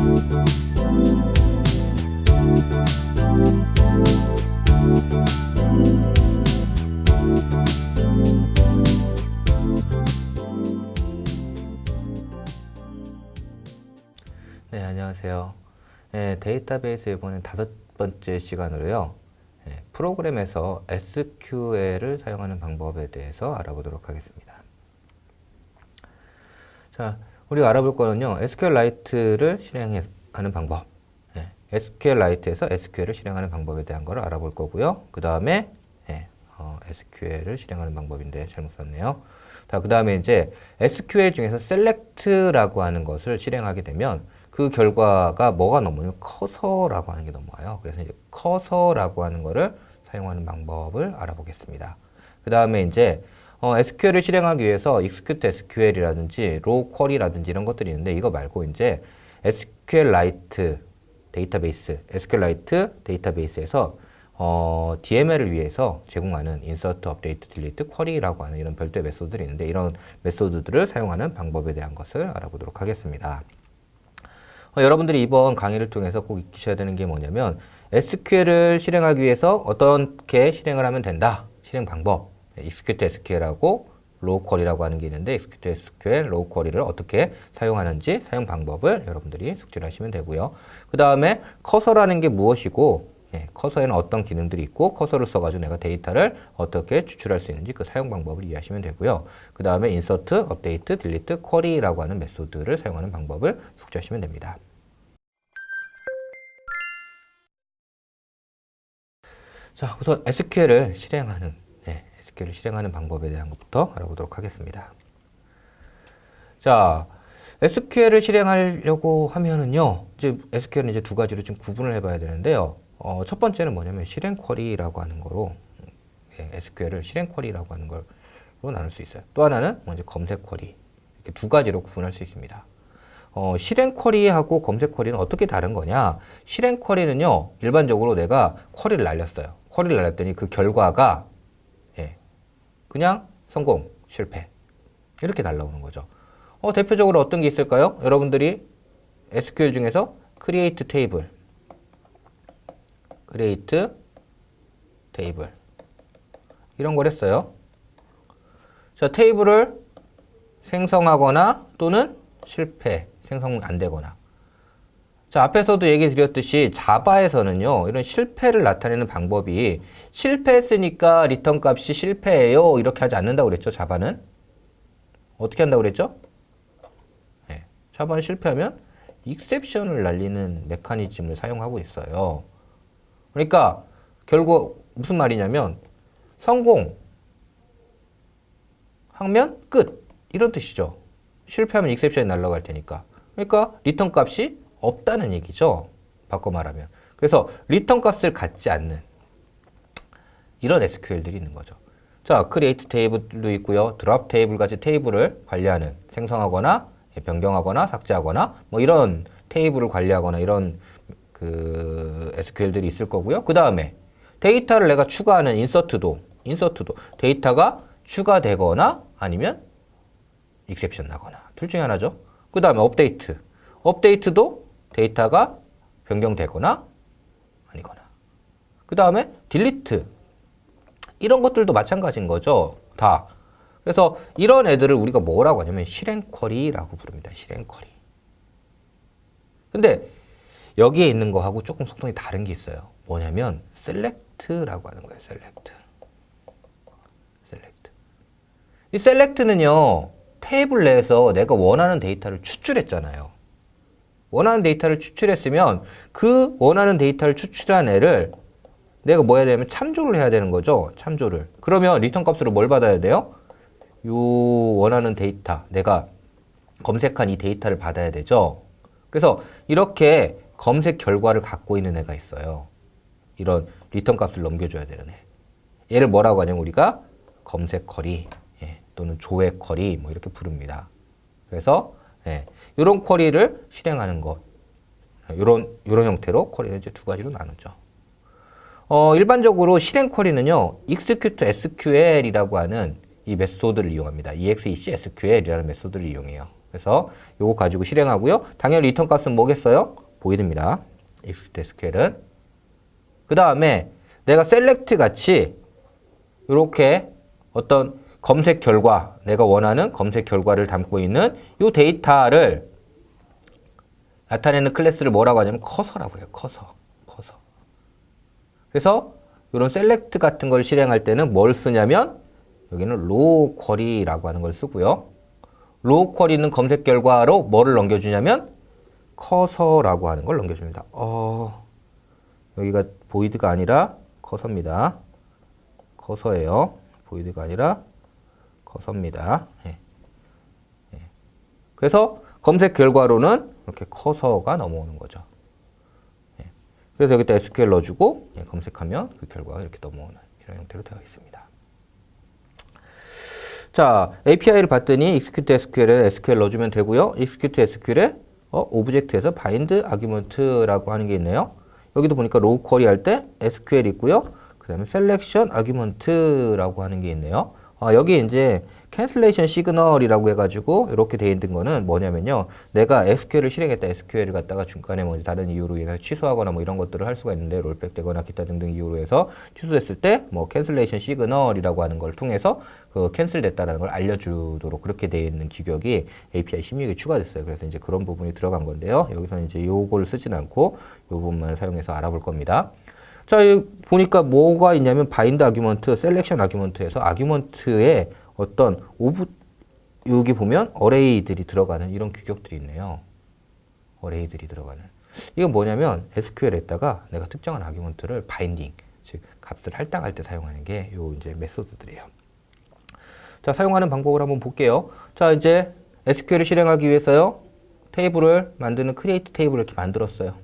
네, 안녕하세요. 네, 데이터베이스 이번엔 5번째 시간으로요. 네, 프로그램에서 SQL을 사용하는 방법에 대해서 알아보도록 하겠습니다. 자, 우리가 알아볼 거는요. SQLite를 실행하는 방법. 네, SQLite에서 SQL을 실행하는 방법에 대한 걸 알아볼 거고요. 그 다음에 SQL을 실행하는 방법인데 잘못 썼네요. 자, 그 다음에 이제 SQL 중에서 select라고 하는 것을 실행하게 되면 그 결과가 뭐가 넘어요? 커서라고 하는 게 넘어와요. 그래서 이제 커서라고 하는 거를 사용하는 방법을 알아보겠습니다. 그 다음에 이제 SQL을 실행하기 위해서 execute SQL이라든지 raw query라든지 이런 것들이 있는데 이거 말고 이제 SQLite 데이터베이스, SQLite 데이터베이스에서 DML을 위해서 제공하는 insert, update, delete, query라고 하는 이런 별도의 메소드들이 있는데 이런 메소드들을 사용하는 방법에 대한 것을 알아보도록 하겠습니다. 여러분들이 이번 강의를 통해서 꼭 익히셔야 되는 게 뭐냐면 SQL을 실행하기 위해서 어떻게 실행을 하면 된다. 실행 방법. execute SQL하고 raw query라고 하는 게 있는데 execute SQL, raw query를 어떻게 사용하는지 사용 방법을 여러분들이 숙지를 하시면 되고요. 그 다음에 커서라는 게 무엇이고 커서에는 어떤 기능들이 있고 커서를 써가지고 내가 데이터를 어떻게 추출할 수 있는지 그 사용 방법을 이해하시면 되고요. 그 다음에 insert, update, delete, query라고 하는 메소드를 사용하는 방법을 숙지하시면 됩니다. 자, 우선 SQL을 실행하는 방법에 대한 것부터 알아보도록 하겠습니다. 자, SQL을 실행하려고 하면은요, 이제 SQL은 이제 두 가지로 좀 구분을 해봐야 되는데요. 첫 번째는 뭐냐면 실행 쿼리라고 하는 거로 SQL을 실행 쿼리라고 하는 걸로 나눌 수 있어요. 또 하나는 먼저 검색 쿼리. 이렇게 두 가지로 구분할 수 있습니다. 실행 쿼리하고 검색 쿼리는 어떻게 다른 거냐? 실행 쿼리는요, 일반적으로 내가 쿼리를 날렸어요. 쿼리를 날렸더니 그 결과가 그냥 성공, 실패 이렇게 날라오는 거죠. 대표적으로 어떤 게 있을까요? 여러분들이 SQL 중에서 create table 이런 걸 했어요. 자, 테이블을 생성하거나 또는 실패, 생성 안 되거나. 자, 앞에서도 얘기 드렸듯이 자바에서는요, 이런 실패를 나타내는 방법이 실패했으니까 리턴 값이 실패예요. 이렇게 하지 않는다고 그랬죠, 자바는. 어떻게 한다고 그랬죠? 네, 자바는 실패하면 익셉션을 날리는 메커니즘을 사용하고 있어요. 그러니까 결국 무슨 말이냐면 성공하면 끝 이런 뜻이죠. 실패하면 익셉션이 날아갈 테니까. 그러니까 리턴 값이 없다는 얘기죠. 바꿔 말하면. 그래서 리턴 값을 갖지 않는 이런 SQL들이 있는 거죠. 자, create table도 있고요. drop table 같이 테이블을 관리하는, 생성하거나 변경하거나 삭제하거나 뭐 이런 테이블을 관리하거나 이런 그 SQL들이 있을 거고요. 그 다음에 데이터를 내가 추가하는 인서트도 데이터가 추가되거나 아니면 익셉션 나거나 둘 중에 하나죠. 그 다음에 업데이트도 데이터가 변경되거나 아니거나. 그 다음에 딜리트 이런 것들도 마찬가지인 거죠. 다. 그래서 이런 애들을 우리가 뭐라고 하냐면 실행 쿼리라고 부릅니다. 실행 쿼리. 근데 여기에 있는 거하고 조금 속성이 다른 게 있어요. 뭐냐면 select라고 하는 거예요. select. 이 select는요. 테이블 내에서 내가 원하는 데이터를 추출했잖아요. 원하는 데이터를 추출했으면 그 원하는 데이터를 추출한 애를 내가 뭐 해야 되냐면 참조를 해야 되는 거죠. 참조를. 그러면 리턴 값으로 뭘 받아야 돼요? 요 원하는 데이터, 내가 검색한 이 데이터를 받아야 되죠. 그래서 이렇게 검색 결과를 갖고 있는 애가 있어요. 이런 리턴 값을 넘겨줘야 되는 애. 얘를 뭐라고 하냐면 우리가 검색 쿼리 또는 조회 쿼리 뭐 이렇게 부릅니다. 그래서 이런 쿼리를 실행하는 것, 이런 형태로 쿼리를 이제 두 가지로 나누죠. 일반적으로 실행 쿼리는요, execute SQL이라고 하는 이 메소드를 이용합니다. exec SQL이라는 메소드를 이용해요. 그래서 요거 가지고 실행하고요. 당연히 리턴 값은 뭐겠어요? 보이드입니다. execute SQL은. 그 다음에 내가 select 같이 이렇게 어떤 검색 결과, 내가 원하는 검색 결과를 담고 있는 이 데이터를 나타내는 클래스를 뭐라고 하냐면 커서라고 해요. 커서. 그래서 이런 select 같은 걸 실행할 때는 뭘 쓰냐면 여기는 low query라고 하는 걸 쓰고요. low query는 검색 결과로 뭐를 넘겨주냐면 커서라고 하는 걸 넘겨줍니다. 여기가 보이드가 아니라 커서입니다. 커서예요. 보이드가 아니라 커서입니다. 그래서 검색 결과로는 이렇게 커서가 넘어오는 거죠. 그래서 여기다 SQL 넣어주고 검색하면 그 결과가 이렇게 넘어오는 이런 형태로 되어 있습니다. 자, API를 봤더니 execute SQL에 SQL 넣어주면 되고요. execute SQL에 오브젝트에서 bind argument라고 하는 게 있네요. 여기도 보니까 low query 할 때 SQL 있고요. 그 다음에 selection argument라고 하는 게 있네요. 여기 이제 cancellation signal이라고 해가지고 이렇게 돼 있는 거는 뭐냐면요. 내가 SQL을 실행했다. SQL을 갖다가 중간에 뭐 다른 이유로 인해서 취소하거나 뭐 이런 것들을 할 수가 있는데 롤백 되거나 기타 등등 이유로 해서 취소됐을 때 뭐 cancellation signal이라고 하는 걸 통해서 그 캔슬 됐다라는 걸 알려주도록 그렇게 돼 있는 규격이 API 16에 추가됐어요. 그래서 이제 그런 부분이 들어간 건데요. 여기서 이제 요걸 쓰진 않고 요 부분만 사용해서 알아볼 겁니다. 자, 여기 보니까 뭐가 있냐면 바인드 아규먼트, 셀렉션 아규먼트에서 아규먼트에 어떤 여기 보면 어레이들이 들어가는 이런 규격들이 있네요. 어레이들이 들어가는. 이건 뭐냐면 SQL에다가 내가 특정한 아규먼트를 바인딩, 즉 값을 할당할 때 사용하는 게 요 이제 메소드들이에요. 자, 사용하는 방법을 한번 볼게요. 자, 이제 SQL을 실행하기 위해서요. 테이블을 만드는 크리에이트 테이블을 이렇게 만들었어요.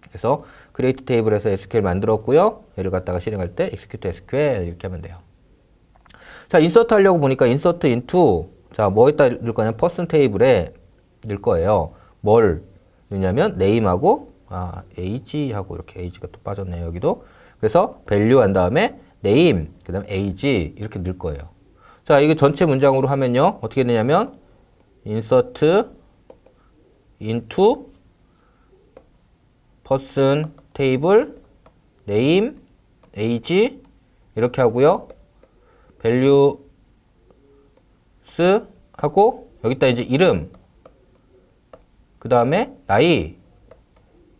그래서 크리에이트 테이블에서 SQL 만들었고요. 얘를 갖다가 실행할 때 execute SQL 이렇게 하면 돼요. 자, 인서트 하려고 보니까 insert into 자, 뭐에다 넣을 거냐면 person 테이블에 넣을 거예요. 뭘 넣냐면 name하고 age하고 이렇게 age가 또 빠졌네요. 여기도. 그래서 value 한 다음에 name 그다음에 age 이렇게 넣을 거예요. 자, 이거 전체 문장으로 하면요. 어떻게 되냐면 insert into person table name age 이렇게 하고요. values 하고 여기다 이제 이름 그 다음에 나이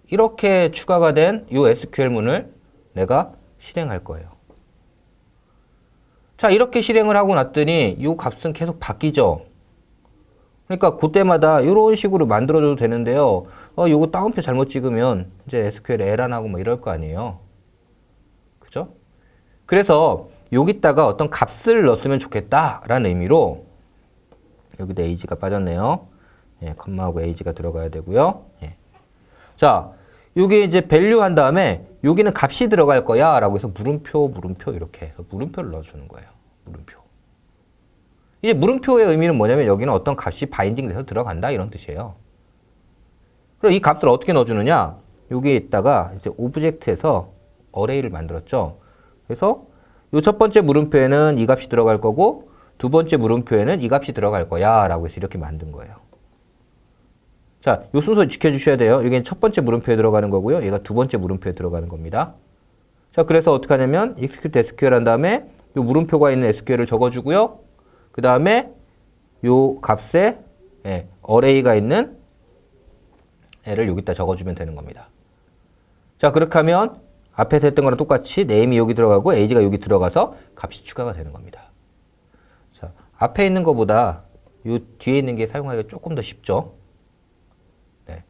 이렇게 추가가 된 이 SQL문을 내가 실행할 거예요. 자, 이렇게 실행을 하고 났더니 이 값은 계속 바뀌죠. 그러니까 그때마다 이런 식으로 만들어줘도 되는데요. 요거 따옴표 잘못 찍으면 이제 SQL 에러 나고 뭐 이럴 거 아니에요. 그죠? 그래서 여기다가 어떤 값을 넣었으면 좋겠다라는 의미로 여기다 age가 빠졌네요. 예, 컴마하고 age가 들어가야 되고요. 예. 자, 요게 이제 value 한 다음에 여기는 값이 들어갈 거야 라고 해서 물음표 이렇게 해서 물음표를 넣어주는 거예요. 물음표. 이제 물음표의 의미는 뭐냐면 여기는 어떤 값이 바인딩 돼서 들어간다 이런 뜻이에요. 그럼 이 값을 어떻게 넣어주느냐? 여기에 있다가 이제 오브젝트에서 어레이를 만들었죠. 그래서 요 첫 번째 물음표에는 이 값이 들어갈 거고 두 번째 물음표에는 이 값이 들어갈 거야 라고 해서 이렇게 만든 거예요. 자, 요 순서 지켜주셔야 돼요. 여기는 첫 번째 물음표에 들어가는 거고요. 얘가 두 번째 물음표에 들어가는 겁니다. 자, 그래서 어떻게 하냐면 execute SQL 한 다음에 요 물음표가 있는 SQL을 적어주고요. 그 다음에 요 값에 어레이가 있는 애를 여기다 적어주면 되는 겁니다. 자, 그렇게 하면 앞에서 했던 거랑 똑같이 name이 여기 들어가고 age가 여기 들어가서 값이 추가가 되는 겁니다. 자, 앞에 있는 것보다 요 뒤에 있는 게 사용하기가 조금 더 쉽죠. 네.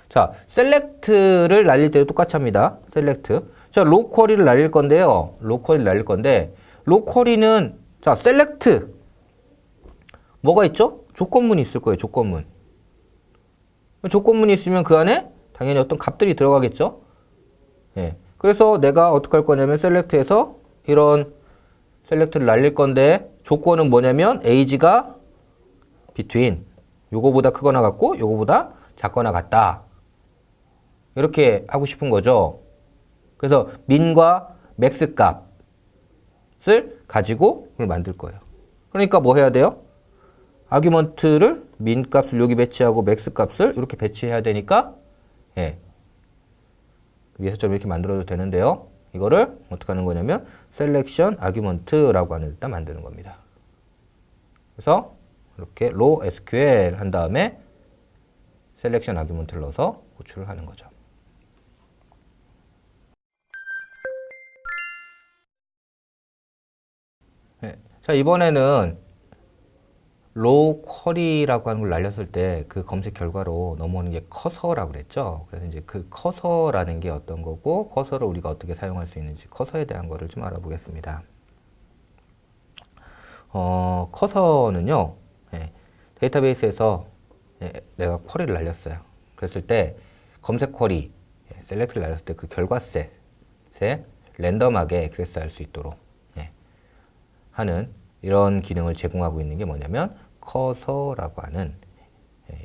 자, select를 날릴 때도 똑같이 합니다. select. 자, low query를 날릴 건데요. low query를 날릴 건데 low query는 자, select 뭐가 있죠? 조건문이 있을 거예요. 조건문. 조건문이 있으면 그 안에 당연히 어떤 값들이 들어가겠죠. 예. 그래서 내가 어떻게 할 거냐면 select에서 이런 select를 날릴 건데 조건은 뭐냐면 age가 between 요거보다 크거나 같고 요거보다 작거나 같다. 이렇게 하고 싶은 거죠. 그래서 min과 max 값을 가지고 그걸 만들 거예요. 그러니까 뭐 해야 돼요? 아규먼트를 민 값을 여기 배치하고 맥스 값을 이렇게 배치해야 되니까 예. 위에서처럼 이렇게 만들어도 되는데요. 이거를 어떻게 하는 거냐면 셀렉션 아규먼트라고 하는 데다 만드는 겁니다. 그래서 이렇게 로 SQL 한 다음에 셀렉션 아규먼트를 넣어서 호출을 하는 거죠. 네. 자, 이번에는 로우 쿼리라고 하는 걸 날렸을 때 그 검색 결과로 넘어오는 게 커서라고 그랬죠. 그래서 이제 그 커서라는 게 어떤 거고 커서를 우리가 어떻게 사용할 수 있는지 커서에 대한 거를 좀 알아보겠습니다. 커서는요, 예, 데이터베이스에서 내가 쿼리를 날렸어요. 그랬을 때 검색 쿼리, 셀렉트를 날렸을 때 그 결과셋에 랜덤하게 액세스할 수 있도록 하는 이런 기능을 제공하고 있는 게 뭐냐면 커서라고 하는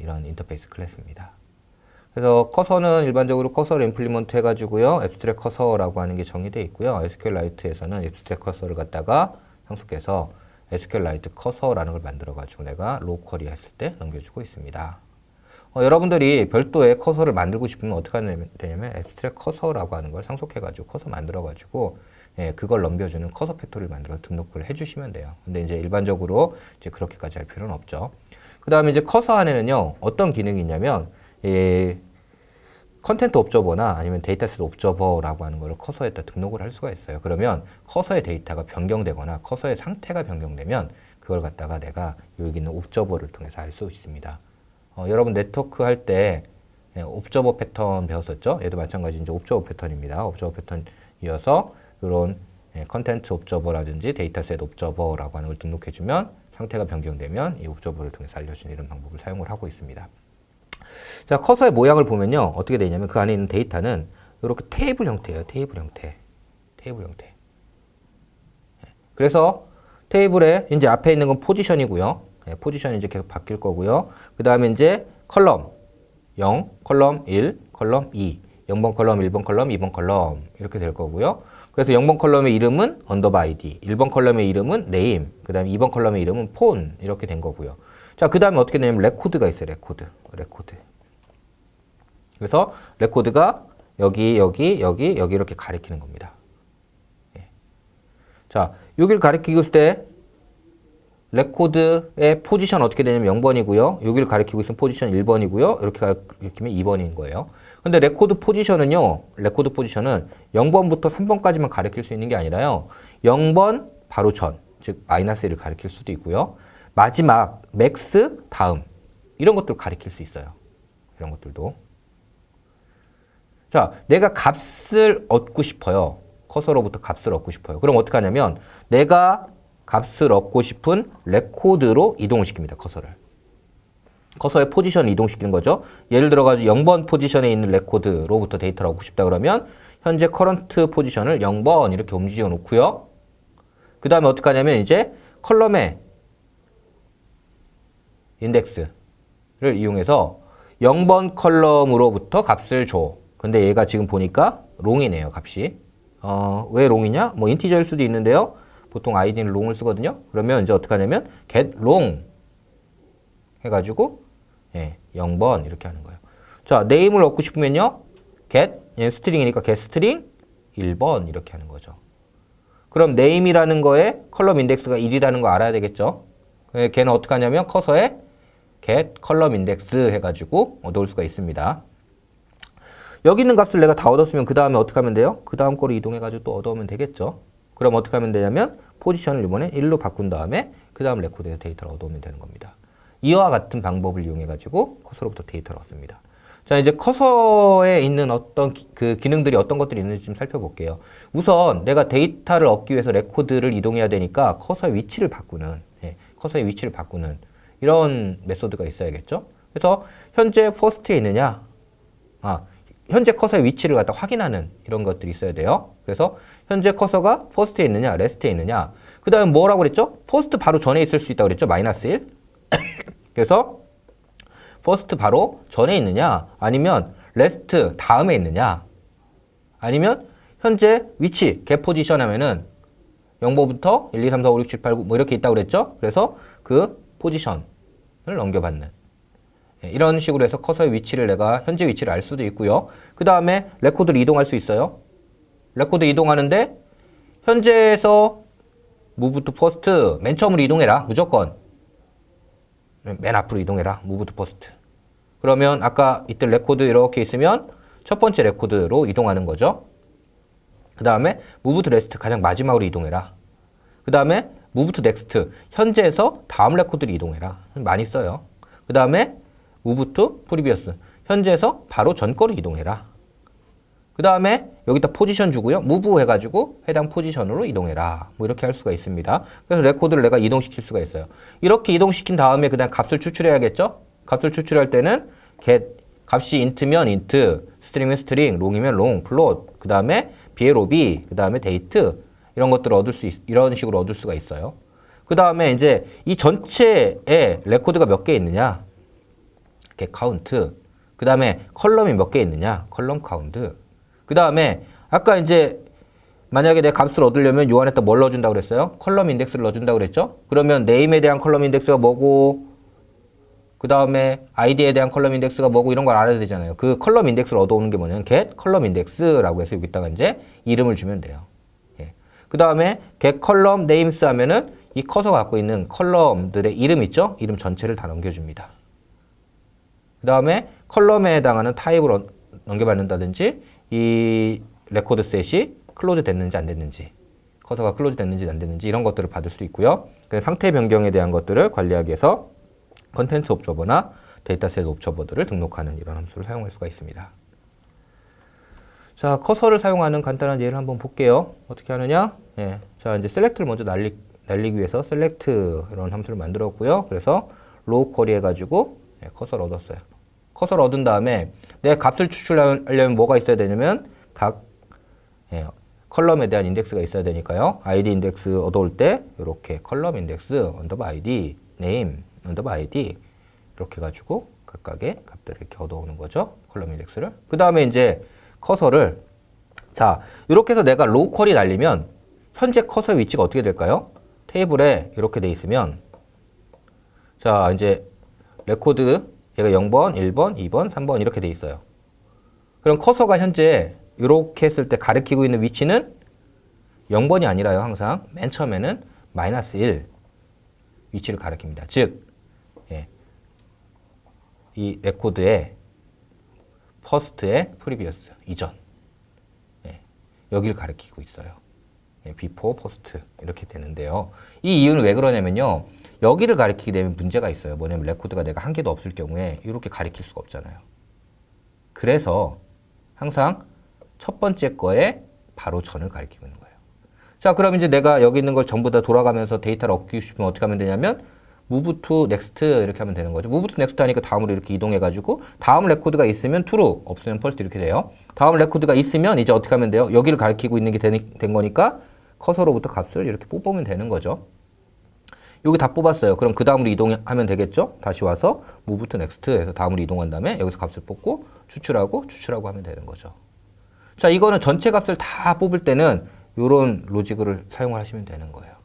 이런 인터페이스 클래스입니다. 그래서 커서는 일반적으로 커서를 임플리먼트 해가지고요, 앱스트랙 커서라고 하는 게 정의되어 있고요. SQLite에서는 앱스트랙 커서를 갖다가 상속해서 SQLite 커서라는 걸 만들어가지고 내가 로우 쿼리 했을 때 넘겨주고 있습니다. 여러분들이 별도의 커서를 만들고 싶으면 어떻게 하면 되냐면 앱스트랙 커서라고 하는 걸 상속해가지고 커서 만들어가지고 그걸 넘겨주는 커서 팩토리를 만들어 등록을 해주시면 돼요. 근데 이제 일반적으로 이제 그렇게까지 할 필요는 없죠. 그 다음에 이제 커서 안에는요, 어떤 기능이 있냐면, 컨텐트 옵저버나 아니면 데이터셋 옵저버라고 하는 거를 커서에다 등록을 할 수가 있어요. 그러면 커서의 데이터가 변경되거나 커서의 상태가 변경되면 그걸 갖다가 내가 여기 있는 옵저버를 통해서 알 수 있습니다. 여러분 네트워크 할 때 옵저버 패턴 배웠었죠? 얘도 마찬가지 이제 옵저버 패턴입니다. 옵저버 패턴 이어서 이런 컨텐트 옵저버라든지 데이터셋 옵저버라고 하는 걸 등록해주면 상태가 변경되면 이 옵저버를 통해서 알려주는 이런 방법을 사용을 하고 있습니다. 자, 커서의 모양을 보면요, 어떻게 되냐면 그 안에 있는 데이터는 이렇게 테이블 형태예요. 테이블 형태. 그래서 테이블에 이제 앞에 있는 건 포지션이고요. 포지션이 이제 계속 바뀔 거고요. 그 다음에 이제 컬럼 0, 컬럼 1, 컬럼 2, 0번 컬럼, 1번 컬럼, 2번 컬럼 이렇게 될 거고요. 그래서 0번 컬럼의 이름은 언더바 ID, 1번 컬럼의 이름은 name, 그 다음에 2번 컬럼의 이름은 phone 이렇게 된 거고요. 자, 그 다음에 어떻게 되냐면 레코드가 있어요. 레코드. 그래서 레코드가 여기 이렇게 가리키는 겁니다. 자, 여기를 가리키고 있을 때 레코드의 포지션 어떻게 되냐면 0번이고요. 여기를 가리키고 있으면 포지션 1번이고요. 이렇게 가리키면 2번인 거예요. 근데 레코드 포지션은 0번부터 3번까지만 가리킬 수 있는 게 아니라요. 0번 바로 전, 즉 마이너스 1을 가리킬 수도 있고요. 마지막, 맥스, 다음 이런 것들을 가리킬 수 있어요. 이런 것들도. 자, 내가 값을 얻고 싶어요. 커서로부터 값을 얻고 싶어요. 그럼 어떻게 하냐면 내가 값을 얻고 싶은 레코드로 이동을 시킵니다. 커서의 포지션을 이동시키는 거죠. 예를 들어가지고 0번 포지션에 있는 레코드로부터 데이터를 얻고 싶다 그러면 현재 커런트 포지션을 0번 이렇게 움직여 놓고요. 그 다음에 어떻게 하냐면 이제 컬럼의 인덱스를 이용해서 0번 컬럼으로부터 값을 줘. 근데 얘가 지금 보니까 롱이네요, 값이. 왜 롱이냐? 뭐 인티저일 수도 있는데요. 보통 아이디는 롱을 쓰거든요. 그러면 이제 어떻게 하냐면 get long 해가지고 0번 이렇게 하는 거예요. 자, 네임을 얻고 싶으면요. get, 스트링이니까 get string 1번 이렇게 하는 거죠. 그럼 네임이라는 거에 컬럼 인덱스가 1이라는 거 알아야 되겠죠. 걔는 어떻게 하냐면 커서에 get 컬럼 인덱스 해가지고 얻을 수가 있습니다. 여기 있는 값을 내가 다 얻었으면 그 다음에 어떻게 하면 돼요? 그 다음 거로 이동해가지고 또 얻어오면 되겠죠. 그럼 어떻게 하면 되냐면 포지션을 이번에 1로 바꾼 다음에 그 다음 레코드에서 데이터를 얻어오면 되는 겁니다. 이와 같은 방법을 이용해가지고 커서로부터 데이터를 얻습니다. 자, 이제 커서에 있는 어떤 그 기능들이 어떤 것들이 있는지 좀 살펴볼게요. 우선 내가 데이터를 얻기 위해서 레코드를 이동해야 되니까 커서의 위치를 바꾸는 이런 메소드가 있어야겠죠. 그래서 현재 first에 있느냐, 현재 커서의 위치를 갖다 확인하는 이런 것들이 있어야 돼요. 그래서 현재 커서가 first에 있느냐, last에 있느냐. 그 다음에 뭐라고 그랬죠? first 바로 전에 있을 수 있다고 그랬죠? -1. 그래서 first 바로 전에 있느냐, 아니면 last 다음에 있느냐, 아니면 현재 위치, get position 하면은 0번부터 1, 2, 3, 4, 5, 6, 7, 8, 9 뭐 이렇게 있다고 그랬죠? 그래서 그 포지션을 넘겨받는 이런 식으로 해서 커서의 위치를 내가 현재 위치를 알 수도 있고요. 그 다음에 레코드를 이동할 수 있어요. 레코드 이동하는데 현재에서 move to first 맨 처음으로 이동해라. 무조건 맨 앞으로 이동해라. move to first. 그러면 아까 이때 레코드 이렇게 있으면 첫 번째 레코드로 이동하는 거죠. 그 다음에 move to last 가장 마지막으로 이동해라. 그 다음에 move to next 현재에서 다음 레코드로 이동해라. 많이 써요. 그 다음에 move to previous 현재에서 바로 전 거로 이동해라. 그 다음에 여기다 포지션 주고요. move 해가지고 해당 포지션으로 이동해라. 뭐 이렇게 할 수가 있습니다. 그래서 레코드를 내가 이동시킬 수가 있어요. 이렇게 이동시킨 다음에 그다음 값을 추출해야겠죠? 값을 추출할 때는 get 값이 int면 int, string이면 string, long이면 long, float, 그 다음에 blob, 그 다음에 date 이런 것들을 이런 식으로 얻을 수가 있어요. 그 다음에 이제 이 전체에 레코드가 몇 개 있느냐? get count. 그 다음에 컬럼이 몇 개 있느냐? 컬럼 count. 그 다음에 아까 이제 만약에 내 값을 얻으려면 요 안에다 뭘 넣어준다고 그랬어요? 컬럼 인덱스를 넣어준다고 그랬죠? 그러면 네임에 대한 컬럼 인덱스가 뭐고 그 다음에 아이디에 대한 컬럼 인덱스가 뭐고 이런 걸 알아야 되잖아요. 그 컬럼 인덱스를 얻어오는 게 뭐냐면 get 컬럼 인덱스라고 해서 여기다가 이제 이름을 주면 돼요. 예. 그 다음에 get 컬럼 네임스 하면은 이 커서가 갖고 있는 컬럼들의 이름 있죠? 이름 전체를 다 넘겨줍니다. 그 다음에 컬럼에 해당하는 타입을 넘겨받는다든지 이 레코드 셋이 클로즈 됐는지 안 됐는지 커서가 클로즈 됐는지 안 됐는지 이런 것들을 받을 수 있고요. 상태 변경에 대한 것들을 관리하기 위해서 컨텐츠 옵저버나 데이터셋 옵저버들을 등록하는 이런 함수를 사용할 수가 있습니다. 자, 커서를 사용하는 간단한 예를 한번 볼게요. 어떻게 하느냐? 예. 자, 이제 셀렉트를 먼저 날리기 위해서 셀렉트 이런 함수를 만들었고요. 그래서 로우 쿼리 해가지고 커서를 얻었어요. 커서를 얻은 다음에 내 값을 추출하려면 뭐가 있어야 되냐면 각 컬럼에 대한 인덱스가 있어야 되니까요. id 인덱스 얻어올 때 이렇게 컬럼 인덱스 언더바 id, 네임 언더바 id 이렇게 해가지고 각각의 값들을 이렇게 얻어오는 거죠. 컬럼 인덱스를. 그 다음에 이제 커서를 자 이렇게 해서 내가 로우 쿼리 날리면 현재 커서의 위치가 어떻게 될까요? 테이블에 이렇게 돼 있으면 자 이제 레코드 얘가 0번, 1번, 2번, 3번 이렇게 돼 있어요. 그럼 커서가 현재 이렇게 했을 때 가리키고 있는 위치는 0번이 아니라요. 항상 맨 처음에는 -1 위치를 가리킵니다. 즉 이 레코드의 first의 previous 이전 여기를 가리키고 있어요. before, post 이렇게 되는데요. 이 이유는 왜 그러냐면요. 여기를 가리키게 되면 문제가 있어요. 뭐냐면 레코드가 내가 한 개도 없을 경우에 이렇게 가리킬 수가 없잖아요. 그래서 항상 첫 번째 거에 바로 전을 가리키고 있는 거예요. 자, 그럼 이제 내가 여기 있는 걸 전부 다 돌아가면서 데이터를 얻고 싶으면 어떻게 하면 되냐면 move to next 이렇게 하면 되는 거죠. move to next 하니까 다음으로 이렇게 이동해가지고 다음 레코드가 있으면 true, 없으면 false 이렇게 돼요. 다음 레코드가 있으면 이제 어떻게 하면 돼요? 여기를 가리키고 있는 게 된 거니까 커서로부터 값을 이렇게 뽑으면 되는 거죠. 여기 다 뽑았어요. 그럼 그 다음으로 이동하면 되겠죠? 다시 와서 move to next 해서 다음으로 이동한 다음에 여기서 값을 뽑고 추출하고 하면 되는 거죠. 자, 이거는 전체 값을 다 뽑을 때는 이런 로직을 사용을 하시면 되는 거예요.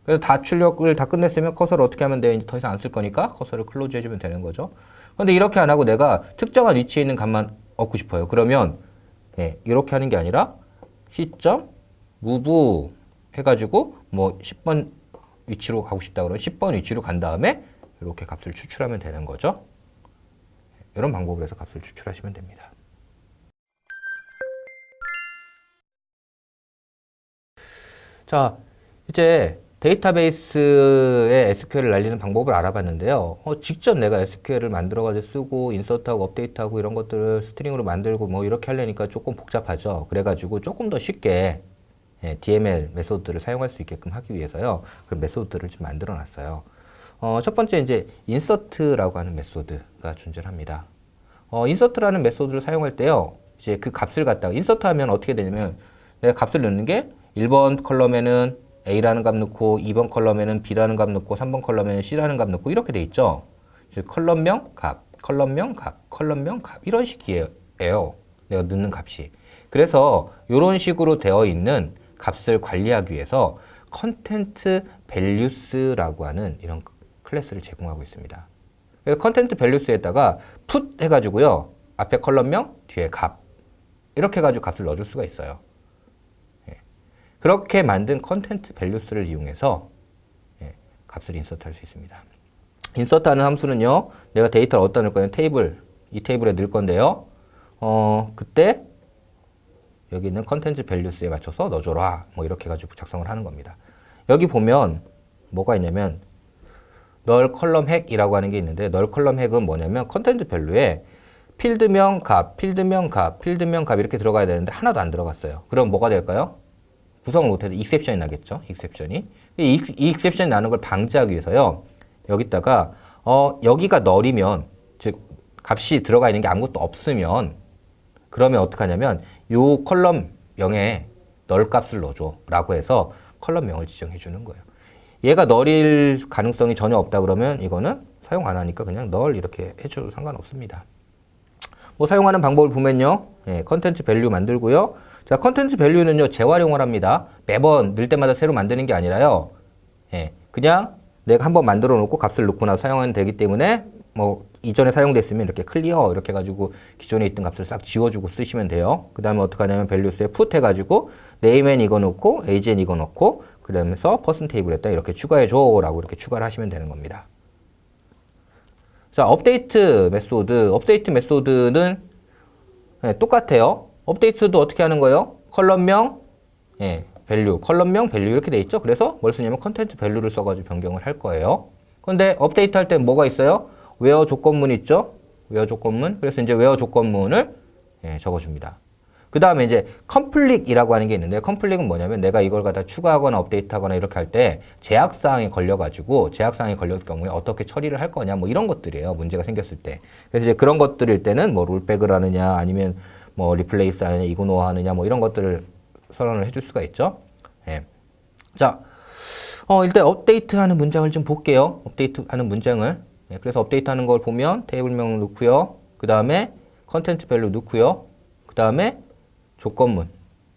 그래서 다 출력을 다 끝냈으면 커서를 어떻게 하면 돼요? 이제 더 이상 안 쓸 거니까 커서를 클로즈 해주면 되는 거죠. 근데 이렇게 안 하고 내가 특정한 위치에 있는 값만 얻고 싶어요. 그러면 이렇게 하는 게 아니라 시점 move 해가지고 뭐 10번 위치로 가고 싶다 그러면 10번 위치로 간 다음에 이렇게 값을 추출하면 되는 거죠. 이런 방법으로 해서 값을 추출하시면 됩니다. 자, 이제 데이터베이스에 SQL을 날리는 방법을 알아봤는데요. 직접 내가 SQL을 만들어가지고 쓰고 인서트하고 업데이트하고 이런 것들을 스트링으로 만들고 뭐 이렇게 하려니까 조금 복잡하죠. 그래가지고 조금 더 쉽게 DML 메소드를 사용할 수 있게끔 하기 위해서요. 그런 메소드를 좀 만들어 놨어요. 첫 번째 이제 인서트라고 하는 메소드가 존재합니다. 인서트라는 메소드를 사용할 때요. 이제 그 값을 갖다가 인서트 하면 어떻게 되냐면 내가 값을 넣는 게 1번 컬럼에는 A라는 값 넣고 2번 컬럼에는 B라는 값 넣고 3번 컬럼에는 C라는 값 넣고 이렇게 돼 있죠. 즉 컬럼명 값, 컬럼명 값, 컬럼명 값 이런 식이에요. 내가 넣는 값이. 그래서 이런 식으로 되어 있는 값을 관리하기 위해서 컨텐트 밸류스라고 하는 이런 클래스를 제공하고 있습니다. 그래서 컨텐트 밸류스에다가 put 해가지고요. 앞에 컬럼명, 뒤에 값. 이렇게 해가지고 값을 넣어줄 수가 있어요. 예. 그렇게 만든 컨텐트 밸류스를 이용해서 예, 값을 인서트할 수 있습니다. 인서트하는 함수는요. 내가 데이터를 어디다 넣을 거냐면 테이블, 이 테이블에 넣을 건데요. 그때 여기 있는 컨텐츠 밸류스에 맞춰서 넣어줘라. 뭐 이렇게 해가지고 작성을 하는 겁니다. 여기 보면 뭐가 있냐면 널 컬럼 핵이라고 하는 게 있는데 널 컬럼 핵은 뭐냐면 컨텐츠 밸류에 필드명 값, 필드명 값, 필드명 값 이렇게 들어가야 되는데 하나도 안 들어갔어요. 그럼 뭐가 될까요? 구성을 못해도 익셉션이 나겠죠. 익셉션이. 이 익셉션이 나는 걸 방지하기 위해서요. 여기다가 여기가 널이면 즉 값이 들어가 있는 게 아무것도 없으면 그러면 어떻게 하냐면 요 컬럼명에 널 값을 넣어줘 라고 해서 컬럼명을 지정해 주는 거예요. 얘가 널일 가능성이 전혀 없다 그러면 이거는 사용 안 하니까 그냥 널 이렇게 해줘도 상관없습니다. 뭐 사용하는 방법을 보면요. 예, 컨텐츠 밸류 만들고요. 자, 컨텐츠 밸류는요. 재활용을 합니다. 매번 넣을 때마다 새로 만드는 게 아니라요. 예, 그냥 내가 한번 만들어 놓고 값을 넣고 나서 사용하면 되기 때문에 뭐 이전에 사용됐으면 이렇게 클리어 이렇게 해가지고 기존에 있던 값을 싹 지워주고 쓰시면 돼요. 그 다음에 어떻게 하냐면 밸류스에 put 해가지고 네임엔 이거 넣고 에이지엔 이거 넣고 그러면서 퍼슨 테이블에다 이렇게 추가해줘 라고 이렇게 추가를 하시면 되는 겁니다. 자, 업데이트 메소드. 업데이트 메소드는 네, 똑같아요. 업데이트도 어떻게 하는 거예요? 컬럼명, 예, 밸류, 컬럼명, 밸류 이렇게 돼 있죠. 그래서 뭘 쓰냐면 컨텐츠 밸류를 써가지고 변경을 할 거예요. 그런데 업데이트 할 때 뭐가 있어요? 웨어 조건문 있죠? 웨어 조건문. 그래서 이제 웨어 조건문을 예, 적어줍니다. 그 다음에 이제 컴플릿이라고 하는 게 있는데 컴플릿은 뭐냐면 내가 이걸 갖다 추가하거나 업데이트하거나 이렇게 할 때 제약사항에 걸려가지고 제약사항에 걸렸을 경우에 어떻게 처리를 할 거냐 뭐 이런 것들이에요. 문제가 생겼을 때. 그래서 이제 그런 것들일 때는 뭐 롤백을 하느냐 아니면 뭐 리플레이스 하느냐 이그노어 하느냐 뭐 이런 것들을 선언을 해줄 수가 있죠. 예. 자, 일단 업데이트하는 문장을 좀 볼게요. 업데이트하는 문장을. 예, 그래서 업데이트하는 걸 보면 테이블명 넣고요. 그 다음에 컨텐츠 밸류 넣고요. 그 다음에 조건문,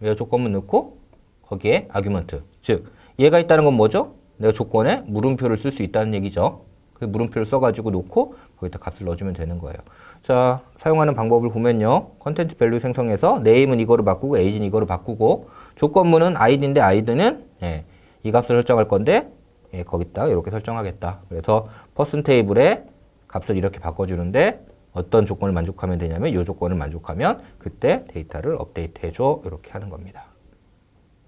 웨어 조건문 넣고 거기에 아규먼트. 즉 얘가 있다는 건 뭐죠? 내가 조건에 물음표를 쓸 수 있다는 얘기죠. 그 물음표를 써가지고 놓고 거기다 값을 넣어주면 되는 거예요. 자, 사용하는 방법을 보면요. 컨텐츠 밸류 생성해서 네임은 이거로 바꾸고 에이지는 이거로 바꾸고 조건문은 아이디인데 아이디는 예, 이 값을 설정할 건데 예, 거기다 이렇게 설정하겠다. 그래서 퍼슨 테이블에 값을 이렇게 바꿔주는데 어떤 조건을 만족하면 되냐면 이 조건을 만족하면 그때 데이터를 업데이트 해줘 이렇게 하는 겁니다.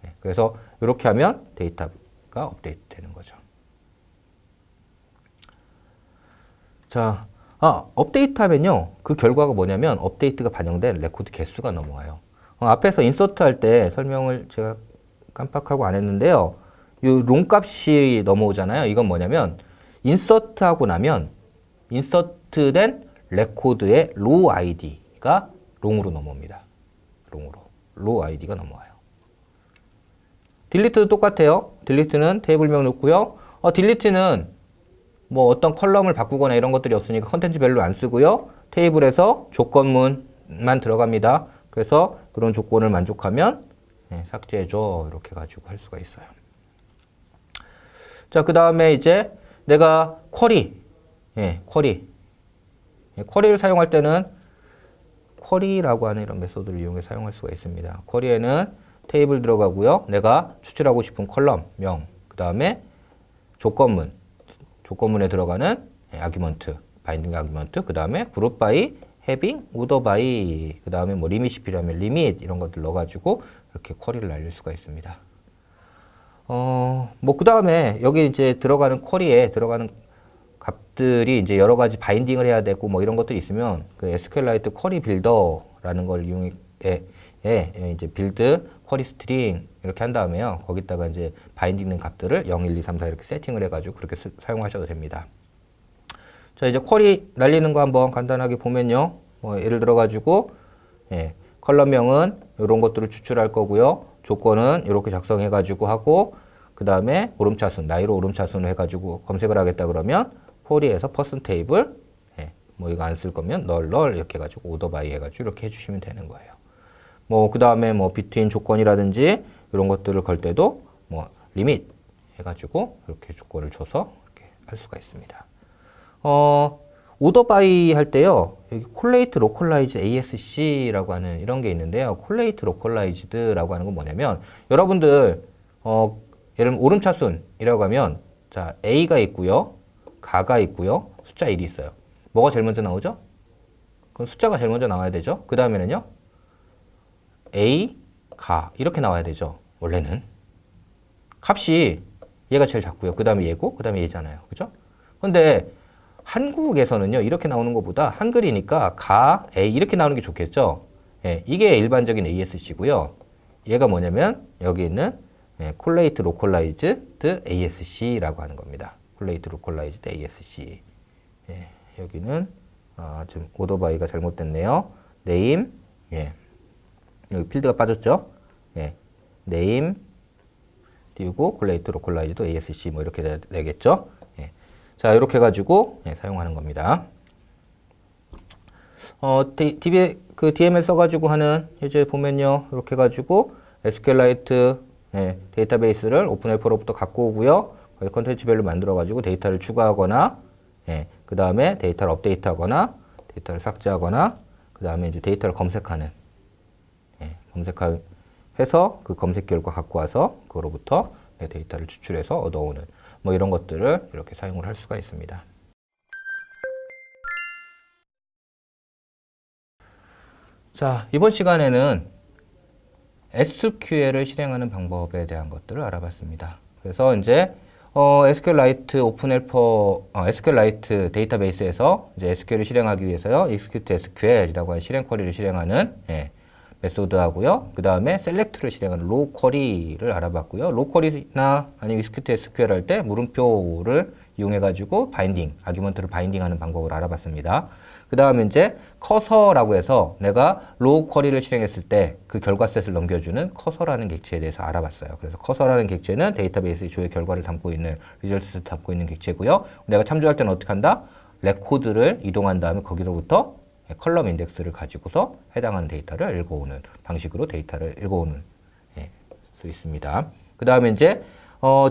네, 그래서 이렇게 하면 데이터가 업데이트 되는 거죠. 자, 업데이트 하면요. 그 결과가 뭐냐면 업데이트가 반영된 레코드 개수가 넘어와요. 앞에서 인서트 할 때 설명을 제가 깜빡하고 안 했는데요. 이 롱 값이 넘어오잖아요. 이건 뭐냐면 인서트 하고 나면 인서트된 레코드의 로우 아이디가 롱으로 넘어옵니다. 롱으로. 로우 아이디가 넘어와요. 딜리트도 똑같아요. 딜리트는 테이블명 넣고요. 딜리트는 뭐 어떤 컬럼을 바꾸거나 이런 것들이 없으니까 컨텐츠 밸류 안 쓰고요. 테이블에서 조건문만 들어갑니다. 그래서 그런 조건을 만족하면 네, 삭제해줘 이렇게 가지고 할 수가 있어요. 자, 그 다음에 이제 내가 쿼리, 쿼리를 사용할 때는 쿼리라고 하는 이런 메소드를 이용해 사용할 수가 있습니다. 쿼리에는 테이블 들어가고요. 내가 추출하고 싶은 컬럼명, 그 다음에 조건문에 들어가는 아규먼트, 바인딩 아규먼트, 그 다음에 그룹 바이, 해빙, 오더 바이, 그 다음에 뭐 리밋이 필요하면 리밋 이런 것들 넣어가지고 이렇게 쿼리를 날릴 수가 있습니다. 뭐 그 다음에 여기 이제 들어가는 쿼리에 들어가는 값들이 이제 여러 가지 바인딩을 해야 되고 뭐 이런 것들이 있으면 그 SQLite 쿼리 빌더라는 걸 이용해 이제 빌드 쿼리 스트링 이렇게 한 다음에요. 거기다가 이제 바인딩 된 값들을 0, 1, 2, 3, 4 이렇게 세팅을 해가지고 그렇게 사용하셔도 됩니다. 자, 이제 쿼리 날리는 거 한번 간단하게 보면요. 예를 들어가지고 컬럼명은 이런 것들을 추출할 거고요. 조건은 이렇게 작성해가지고 하고 그 다음에 오름차순, 나이로 오름차순을 해가지고 검색을 하겠다 그러면 쿼리에서 퍼슨 테이블, 뭐 이거 안 쓸 거면 널 이렇게 해가지고 오더 바이 해가지고 이렇게 해주시면 되는 거예요. 뭐 그 다음에 뭐 비트윈 조건이라든지 이런 것들을 걸 때도 뭐 리밋 해가지고 이렇게 조건을 줘서 이렇게 할 수가 있습니다. 오더 바이 할 때요. 여기 콜레이트 로컬라이즈 ASC라고 하는 이런 게 있는데요. 콜레이트 로컬라이즈드라고 하는 건 뭐냐면 여러분들 예를 들면 오름차순이라고 하면 자, A가 있고요. 가가 있고요. 숫자 1이 있어요. 뭐가 제일 먼저 나오죠? 그럼 숫자가 제일 먼저 나와야 되죠. 그 다음에는요. A, 가 이렇게 나와야 되죠. 원래는. 값이 얘가 제일 작고요. 그 다음에 얘고 그 다음에 얘잖아요. 그죠? 근데 한국에서는요. 이렇게 나오는 것보다 한글이니까 가, A 이렇게 나오는 게 좋겠죠. 예, 이게 일반적인 ASC고요. 얘가 뭐냐면 여기 있는 콜레이트 로컬라이즈드 ASC라고 하는 겁니다. 콜레이트 로컬라이즈드 ASC. 예, 여기는 좀 오더바이가 잘못됐네요. 네임, 예, 여기 필드가 빠졌죠. 예, 네임 띄우고 콜레이트 로컬라이즈드 ASC 뭐 이렇게 되겠죠. 예. 자, 이렇게 해가지고 사용하는 겁니다. DML 써가지고 하는 이제 보면요, 이렇게 해가지고 SQLite 데이터베이스를 오픈헬퍼로부터 갖고 오고요. 컨텐츠 밸류 만들어가지고 데이터를 추가하거나, 그 다음에 데이터를 업데이트하거나, 데이터를 삭제하거나, 그 다음에 이제 데이터를 검색하는, 검색해서 그 검색 결과 갖고 와서 그거로부터 데이터를 추출해서 얻어오는 뭐 이런 것들을 이렇게 사용을 할 수가 있습니다. 자, 이번 시간에는 SQL을 실행하는 방법에 대한 것들을 알아봤습니다. 그래서 이제 SQLite 오픈헬퍼, SQLite 데이터베이스에서 이제 SQL을 실행하기 위해서요, execute SQL이라고 하는 실행 쿼리를 실행하는 메소드하고요. 그 다음에 select를 실행하는 로우 쿼리를 알아봤고요. 로우 쿼리나 아니면 execute SQL 할 때 물음표를 이용해가지고 바인딩, 아규먼트를 바인딩하는 방법을 알아봤습니다. 그 다음에 이제 커서라고 해서 내가 로우 쿼리를 실행했을 때 그 결과셋을 넘겨주는 커서라는 객체에 대해서 알아봤어요. 그래서 커서라는 객체는 데이터베이스의 조회 결과를 담고 있는 리절트를 담고 있는 객체고요. 내가 참조할 때는 어떻게 한다? 레코드를 이동한 다음에 거기로부터 컬럼 인덱스를 가지고서 해당하는 데이터를 읽어오는 방식으로 데이터를 읽어오는 수 있습니다. 그 다음에 이제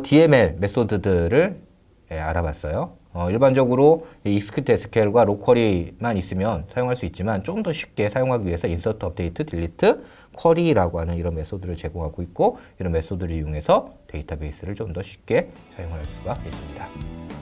DML 메소드들을 알아봤어요. 일반적으로 execute SQL과 로컬이만 있으면 사용할 수 있지만 좀 더 쉽게 사용하기 위해서 insert, update, delete, query라고 하는 이런 메소드를 제공하고 있고 이런 메소드를 이용해서 데이터베이스를 좀 더 쉽게 사용할 수가 있습니다.